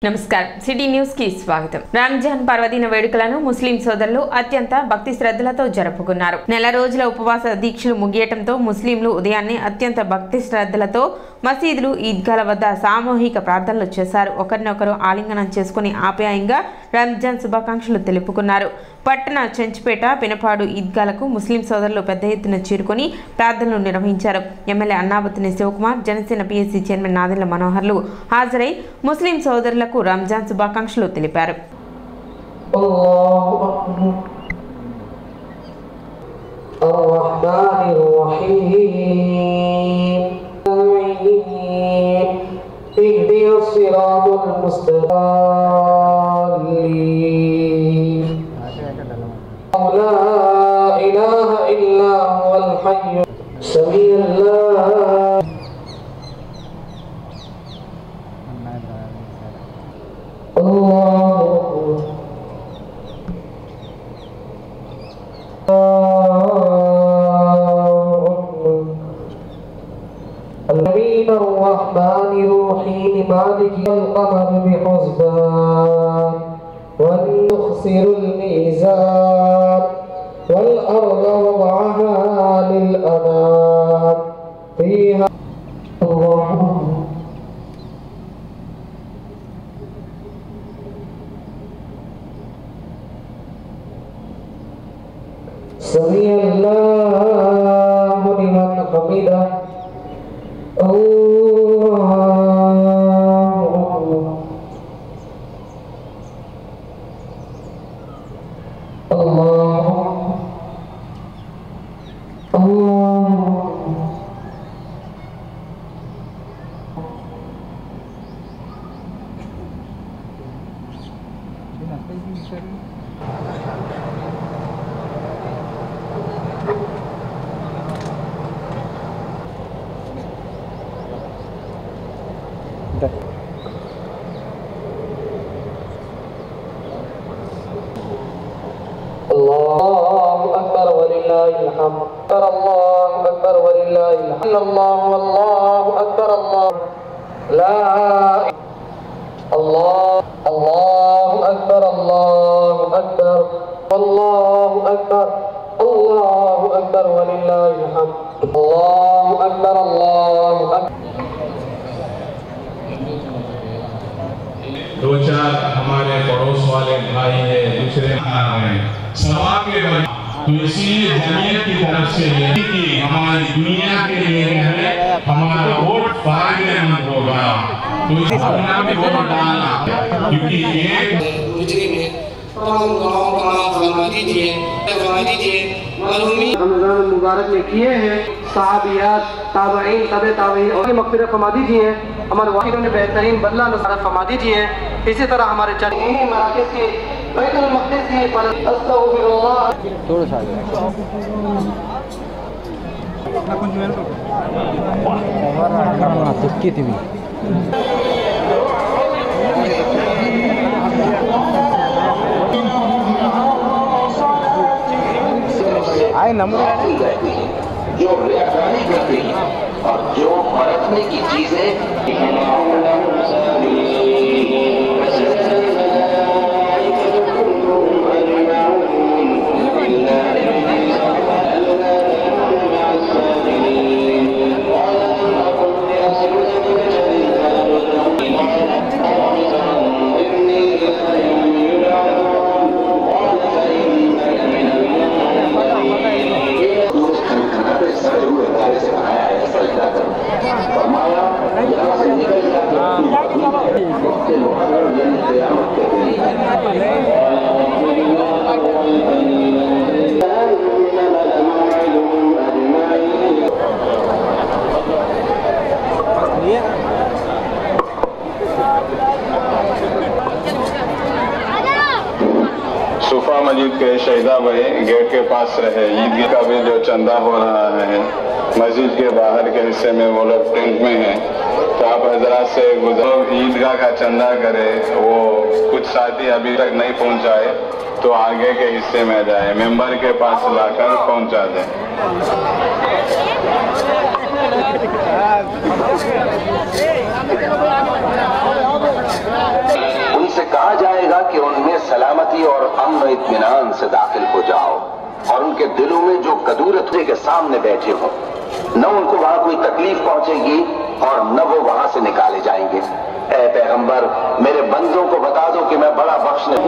నమస్కారం city news కి స్వాగతం। రంజాన్ పర్వదిన వేడుకలను ముస్లిం సోదరులు అత్యంత భక్తి శ్రద్ధలతో జరుపుకున్నారు। నెల రోజుల ఉపవాస దీక్షలు ముగియటంతో ముస్లింలు ఉదయాన్నే అత్యంత భక్తి శ్రద్ధలతో మసీదులు ఈద్గాల వద్ద సామూహిక ప్రార్థనలు చేశారు। ఒకరినొకరు ఆలింగనం చేసుకుని ఆప్యాయంగా రంజాన్ శుభాకాంక్షలు తెలుపుకున్నారు। పట్టణ చెంచుపేట పినపాడు ఈద్గాలకు ముస్లిం సోదరులు పెద్ద ఎత్తున చేరుకొని ప్రార్థనలు నిర్వహించారు। MLA Annabathuni Sivakumar, Janasena PSC chairman Nadendla మనోహర్లు హాజరై ముస్లిం సోదరులకు రంజాన్ శుభాకాంక్షలు తెలిపారు। الرحمن الرحيم مالك القمر بحسبان ونخسر الميزان والأرض وضعها للأنام فيها سمع الله لمن حمده الله أكبر ولله الحمد الله أكبر ولله الحمد الله والله أكبر الله لا الله الله أكبر الله أكبر والله أكبر الله أكبر ولله الحمد الله أكبر الله أكبر। दो चार हमारे पड़ोस वाले भाई है, दूसरे सभा के तो इसीलिए जमीयत की तरफ से ये कि हमारी दुनिया के लिए है हमारा वोट फायदेमंद होगा, तो अपना भी वोट डालना, क्योंकि ये गुजरी में तमाम गुनाहों का माफ फरमा दीजिए। रमजान मुबारक में किए हैं सहाबियात, ताबईन, तबे ताबईन और मग़फ़िरत फरमा दीजिए। हमारे वालिदों ने बेहतरीन बदला नसीब फरमा दीजिए। इसी तरह हमारे चंद मराकिज़ के बैतुल मक़दिस की पर अस्तग़फिरुल्लाह थोड़ा सा आए नंबर जो रियाकारी करती है और जो बरतने की चीजें सुफा मस्जिद के शहीदा भाई गेट के पास रहे। ईद का भी जो चंदा हो रहा है मस्जिद के बाहर के हिस्से में वो लोग टेंट में हैं, तो आप हजरात से गुजरो ईदगाह का चंदा करे। वो कुछ साथी अभी तक नहीं पहुंचाए तो आगे के हिस्से में जाए, मेंबर के पास लाकर पहुंचा दें। Hey, कहा जाएगा कि उनमें सलामती और अमन इत्मीनान से दाखिल हो जाओ और उनके दिलों में जो कदूरत के सामने बैठे हो, न उनको वहां कोई तकलीफ पहुंचेगी और न वो वहां से निकाले जाएंगे। ऐ पैगंबर, मेरे बंदों को बता दो कि मैं बड़ा बख्शने।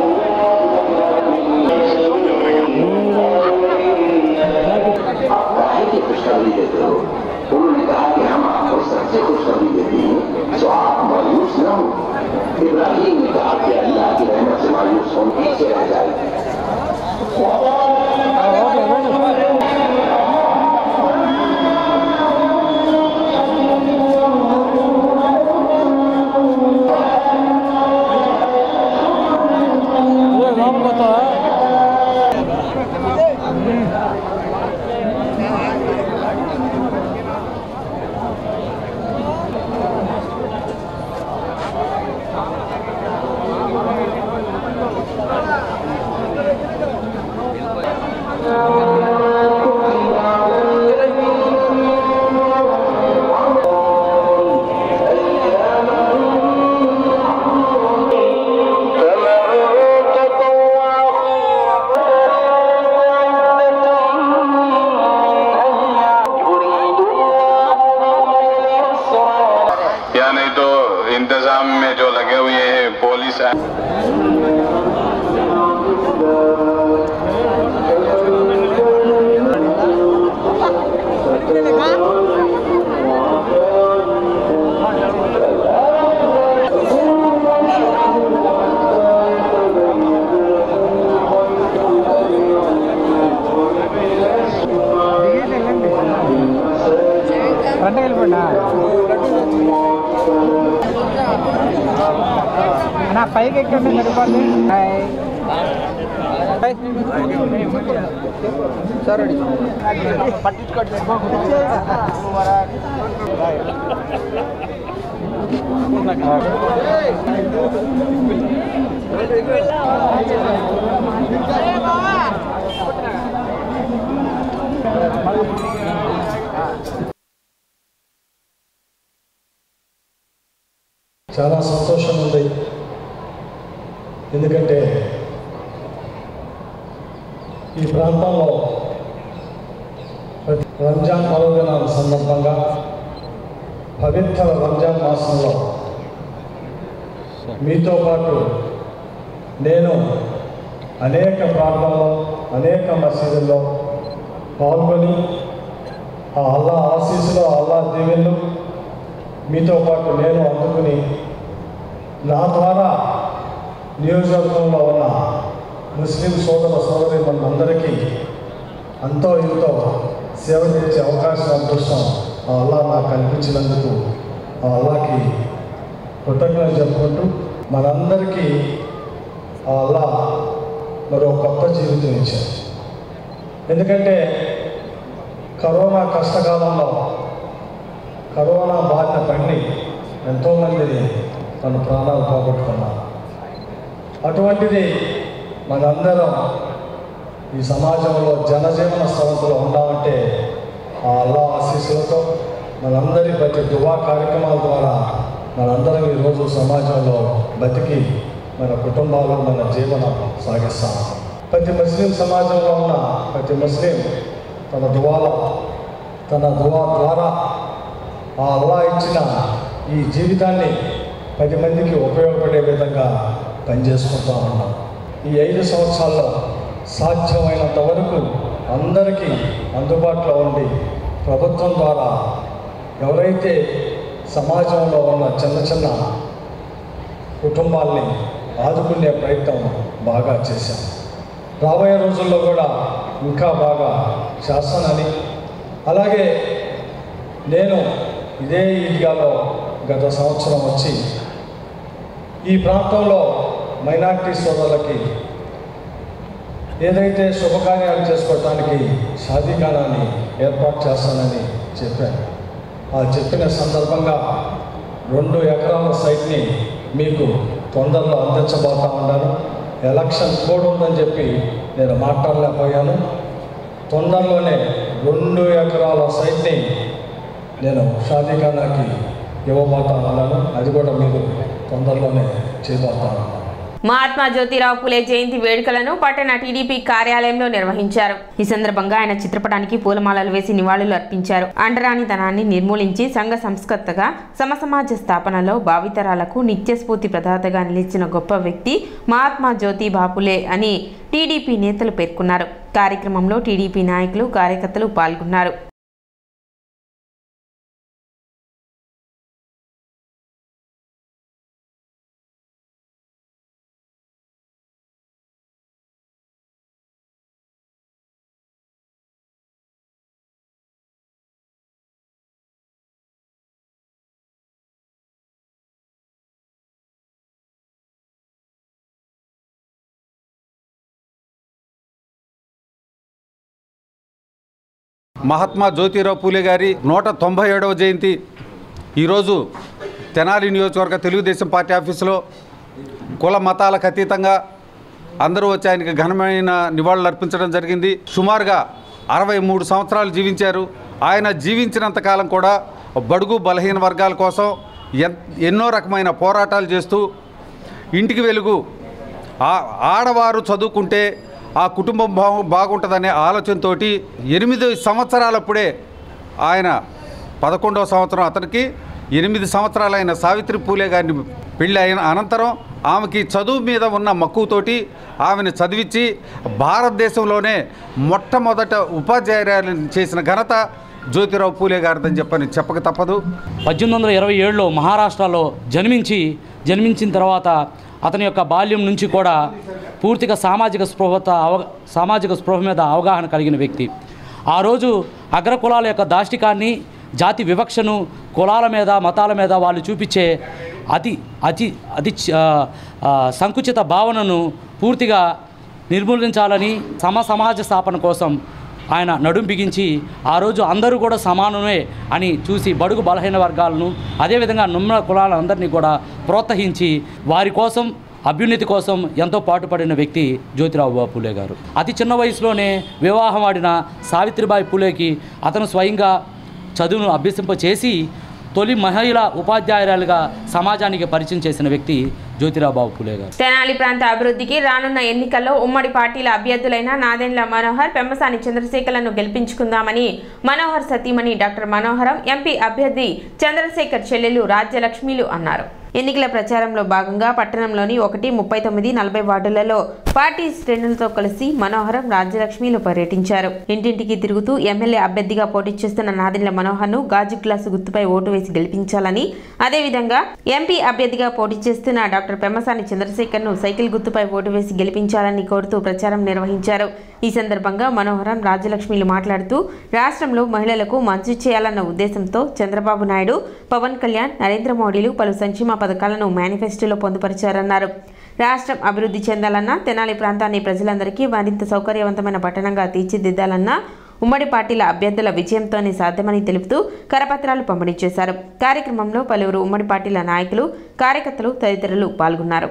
आप काहे की खुशखबरी देते हो? उन्होंने कहा कि हम आपको सबसे खुशखबरी देते हैं, तो आप मायूस न हो। इब्राहिम ने कहा कि अल्लाह की रहमत से मायूस होने पीछे रह जाएगी। या नहीं तो इंतजाम में जो लगे हुए हैं पुलिस నా పైకి ఎక్కండి సరిపోద్ది సార్ పట్టించుకోండి చాలా సంతోషం ఉంది. ఎందుకంటే ఈ ప్రాంతంలో రంజాన్ పర్వదినాల సందర్భంగా పవిత్ర రంజాన్ మాసంలో మీతో పాటు నేను అనేక ప్రాంతాల్లో అనేక మసీదుల్లో పాల్గొని ఆ అల్లా ఆశీస్సులు అల్లా దీవెనలు మీతో పాటు నేను అందుకుని నా ద్వారా నియోజకవర్గంలో ఉన్న ముస్లిం సోదర సోదరి మనందరికీ అంతో ఇంతో సేవ చేసే అవకాశం అదృష్టం ఆ అల్లా నాకు కల్పించినందుకు ఆ అల్లాకి కృతజ్ఞతలు చెప్పుకుంటూ మనందరికీ ఆ అల్లా మరో కొత్త జీవితం ఇచ్చారు. ఎందుకంటే కరోనా కష్టకాలంలో కరోనా బారిన పడి ఎంతోమందిని తన ప్రాణాలు పోగొట్టుకున్నారు. అటువంటిది మనందరం ఈ సమాజంలో జనజీవన సంస్థలో ఉండాలంటే ఆ అల్లా ఆశీస్సులతో మనందరి ప్రతి దువా కార్యక్రమాల ద్వారా మనందరం ఈరోజు సమాజంలో బతికి మన కుటుంబాలు మన జీవనం సాగిస్తాం. ప్రతి ముస్లిం సమాజంలో ఉన్న ప్రతి ముస్లిం తన దువా ద్వారా ఆ అల్లా ఇచ్చిన ఈ జీవితాన్ని 10 మందికి ఉపయోగపడే విధంగా పనిచేసుకుంటూ ఉన్నాం. ఈ 5 సంవత్సరాల్లో సాధ్యమైనంత వరకు అందరికీ అందుబాటులో ఉండి ప్రభుత్వం ద్వారా ఎవరైతే సమాజంలో ఉన్న చిన్న చిన్న కుటుంబాల్ని ఆదుకునే ప్రయత్నం బాగా చేశాం. రాబోయే రోజుల్లో కూడా ఇంకా బాగా చేస్తానని, అలాగే నేను ఇదే ఈద్గాలో గత సంవత్సరం వచ్చి ఈ ప్రాంతంలో మైనారిటీ సోదరులకి ఏదైతే శుభకార్యాలు చేసుకోవడానికి షాదీఖానాన్ని ఏర్పాటు చేస్తానని చెప్పాను. ఆ చెప్పిన సందర్భంగా 2 ఎకరాల సైట్ని మీకు తొందరలో అందించబోతా ఉన్నాను. ఎలక్షన్ కోడ్ ఉందని చెప్పి నేను మాట్లాడలేకపోయాను. తొందరలోనే 2 ఎకరాల సైట్ని నేను షాదీఖానాకి ఇవ్వబోతా ఉన్నాను. అది కూడా మీరు తొందరలోనే చేయబోతా ఉన్నాను. మహాత్మా జ్యోతిరావు పులే జయంతి వేడుకలను పట్టణ టీడీపీ కార్యాలయంలో నిర్వహించారు. ఈ సందర్భంగా ఆయన చిత్రపటానికి పూలమాలలు వేసి నివాళులు అర్పించారు. అంటరానితనాన్ని నిర్మూలించి సంఘ సంస్కర్తగా సమసమాజ స్థాపనలో భావితరాలకు నిత్యస్ఫూర్తి ప్రదాతగా నిలిచిన గొప్ప వ్యక్తి మహాత్మా జ్యోతిబా పులే అని టీడీపీ నేతలు పేర్కొన్నారు. కార్యక్రమంలో టీడీపీ నాయకులు, కార్యకర్తలు పాల్గొన్నారు. మహాత్మా జ్యోతిరావు పూలే గారి 197వ జయంతి ఈరోజు తెనాలి నియోజకవర్గ తెలుగుదేశం పార్టీ ఆఫీసులో కుల మతాలకు అతీతంగా అందరూ వచ్చి ఆయనకి ఘనమైన నివాళులు అర్పించడం జరిగింది. సుమారుగా 63 సంవత్సరాలు జీవించారు. ఆయన జీవించినంతకాలం కూడా బడుగు బలహీన వర్గాల కోసం ఎన్నో రకమైన పోరాటాలు చేస్తూ ఇంటికి వెలుగు, ఆడవారు చదువుకుంటే ఆ కుటుంబం బాగుంటుందనే ఆలోచనతో 8 సంవత్సరాలప్పుడే ఆయన 11వ సంవత్సరం అతనికి 8 సంవత్సరాలైన సావిత్రి పూలే గారిని పెళ్ళి అయిన అనంతరం ఆమెకి చదువు మీద ఉన్న మక్కువతోటి ఆమెను చదివించి భారతదేశంలోనే మొట్టమొదట ఉపాధ్యాయురాలను చేసిన ఘనత జ్యోతిరావు పూలే గారిదని చెప్పక తప్పదు. 1827లో మహారాష్ట్రలో జన్మించిన తర్వాత అతని యొక్క బాల్యం నుంచి కూడా పూర్తిగా సామాజిక స్పృహ మీద అవగాహన కలిగిన వ్యక్తి. ఆ రోజు అగ్రకులాల యొక్క దాష్టికాన్ని, జాతి వివక్షను, కులాల మీద, మతాల మీద వాళ్ళు చూపించే అతి సంకుచిత భావనను పూర్తిగా నిర్మూలించాలని సమాజ స్థాపన కోసం ఆయన నడుం బిగించి ఆ రోజు అందరూ కూడా సమానమే అని చూసి బడుగు బలహీన వర్గాలను, అదేవిధంగా నిమ్న కులాలందరినీ కూడా ప్రోత్సహించి వారి కోసం, అభ్యున్నతి కోసం ఎంతో పాటుపడిన వ్యక్తి జ్యోతిరావు పూలే గారు. అతి చిన్న వయసులోనే వివాహం ఆడిన సావిత్రిబాయి పూలేకి అతను స్వయంగా చదువును అభ్యసింపచేసి తొలి మహిళా ఉపాధ్యాయురాలుగా సమాజానికి పరిచయం చేసిన వ్యక్తి జ్యోతిరావు పూలే గారు. తెనాలి ప్రాంత అభివృద్ధికి రానున్న ఎన్నికల్లో ఉమ్మడి పార్టీల అభ్యర్థులైన నాదెండ్ల మనోహర్, పెమ్మసాని చంద్రశేఖర్లను గెలిపించుకుందామని మనోహర్ సతీమణి డాక్టర్ మనోహరం, ఎంపీ అభ్యర్థి చంద్రశేఖర్ చెల్లెలు రాజ్యలక్ష్మిలు అన్నారు. ఎన్నికల ప్రచారంలో భాగంగా పట్టణంలోని 1, 39, 40 వార్డులలో పార్టీ శ్రేణులతో కలిసి మనోహరం, రాజ్యలక్ష్మిలు పర్యటించారు. ఇంటింటికి తిరుగుతూ ఎమ్మెల్యే అభ్యర్థిగా పోటీ చేస్తున్న నాదెండ్ల మనోహర్ను గాజు గ్లాసు గుర్తుపై ఓటు వేసి గెలిపించాలని, అదేవిధంగా ఎంపీ అభ్యర్థిగా పోటీ చేస్తున్న డాక్టర్ పెమ్మసాని చంద్రశేఖర్ను సైకిల్ గుర్తుపై ఓటు వేసి గెలిపించాలని కోరుతూ ప్రచారం నిర్వహించారు. ఈ సందర్భంగా మనోహరం, రాజ్యలక్ష్మిలు మాట్లాడుతూ రాష్ట్రంలో మహిళలకు మంచి చేయాలన్న ఉద్దేశంతో చంద్రబాబు నాయుడు, పవన్ కళ్యాణ్, నరేంద్ర మోడీలు పలు సంక్షేమ పథకాలను మేనిఫెస్టోలో పొందుపరిచారన్నారు. రాష్ట్రం అభివృద్ధి చెందాలన్నా, తెనాలి ప్రాంతాన్ని ప్రజలందరికీ మరింత సౌకర్యవంతమైన పట్టణంగా తీర్చిదిద్దాలన్నా ఉమ్మడి పార్టీల అభ్యర్థుల విజయంతోనే సాధ్యమని తెలుపుతూ కరపత్రాలు పంపిణీ చేశారు. కార్యక్రమంలో పలువురు ఉమ్మడి పార్టీల నాయకులు, కార్యకర్తలు తదితరులు పాల్గొన్నారు.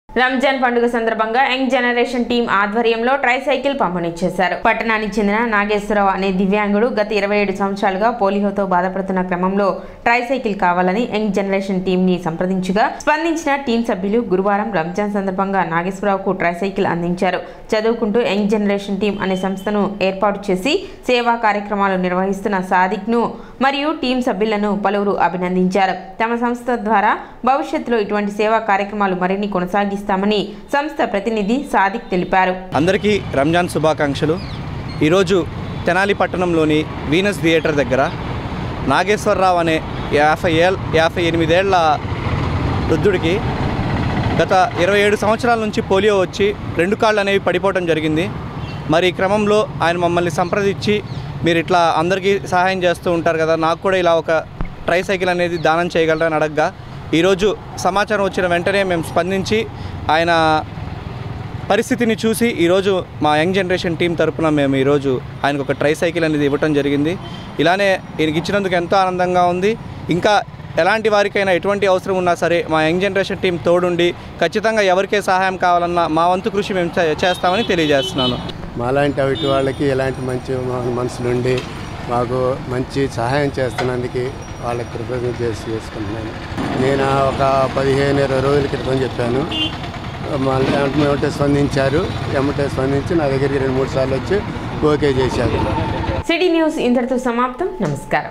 రంజాన్ పండుగ సందర్భంగా యంగ్ జనరేషన్ టీం ఆధ్వర్యంలో ట్రైసైకిల్ పంపిణీ చేశారు. పట్టణానికి చెందిన నాగేశ్వరరావు అనే దివ్యాంగుడు గత 27 సంవత్సరాలుగా పోలియోతో బాధపడుతున్న క్రమంలో ట్రైసైకిల్ కావాలని యంగ్ జనరేషన్ టీం ని సంప్రదించగా స్పందించిన టీం సభ్యులు గురువారం రంజాన్ సందర్భంగా నాగేశ్వరరావుకు ట్రైసైకిల్ అందించారు. చదువుకుంటూ యంగ్ జనరేషన్ టీం అనే సంస్థను ఏర్పాటు చేసి సేవా కార్యక్రమాలు నిర్వహిస్తున్న సాదిక్ ను మరియు టీం సభ్యులను పలువురు అభినందించారు. తమ సంస్థ ద్వారా భవిష్యత్తులో ఇటువంటి సేవా కార్యక్రమాలు మరిన్ని కొనసాగిస్తామని సంస్థ ప్రతినిధి సాదిక్ తెలిపారు. అందరికీ రంజాన్ శుభాకాంక్షలు. ఈరోజు తెనాలి పట్టణంలోని వీనస్ థియేటర్ దగ్గర నాగేశ్వరరావు అనే 58 ఏళ్ల వృద్ధుడికి గత 27 సంవత్సరాల నుంచి పోలియో వచ్చి 2 కాళ్ళు అనేవి పడిపోవడం జరిగింది. మరి ఈ క్రమంలో ఆయన మమ్మల్ని సంప్రదించి మీరు ఇట్లా అందరికీ సహాయం చేస్తూ ఉంటారు కదా, నాకు కూడా ఇలా ఒక ట్రైసైకిల్ అనేది దానం చేయగలరని అడగగా ఈరోజు సమాచారం వచ్చిన వెంటనే మేము స్పందించి ఆయన పరిస్థితిని చూసి ఈరోజు మా యంగ్ జనరేషన్ టీం తరపున మేము ఈరోజు ఆయనకు ఒక ట్రైసైకిల్ అనేది ఇవ్వటం జరిగింది. ఇలానే ఈయనకి ఇచ్చినందుకు ఎంతో ఆనందంగా ఉంది. ఇంకా ఎలాంటి వారికైనా ఎటువంటి అవసరం ఉన్నా సరే మా యంగ్ జనరేషన్ టీం తోడుండి ఖచ్చితంగా ఎవరికే సహాయం కావాలన్నా మా వంతు కృషి మేము చేస్తామని తెలియజేస్తున్నాను. మాలాంటి అవిటి వాళ్ళకి ఇలాంటి మంచి మనసులుండి మాకు మంచి సహాయం చేస్తున్నందుకు వాళ్ళకి కృతజ్ఞత చేసుకుంటున్నాను. నేను ఒక 15-20 రోజుల క్రితం చెప్పాను, ఎమ్మటే స్పందించారు. ఎమ్మటే స్పందించి నా దగ్గరికి 2-3 సార్లు వచ్చి ఓకే చేశారు. సిటీ న్యూస్ ఇంతటితో సమాప్తం. నమస్కారం.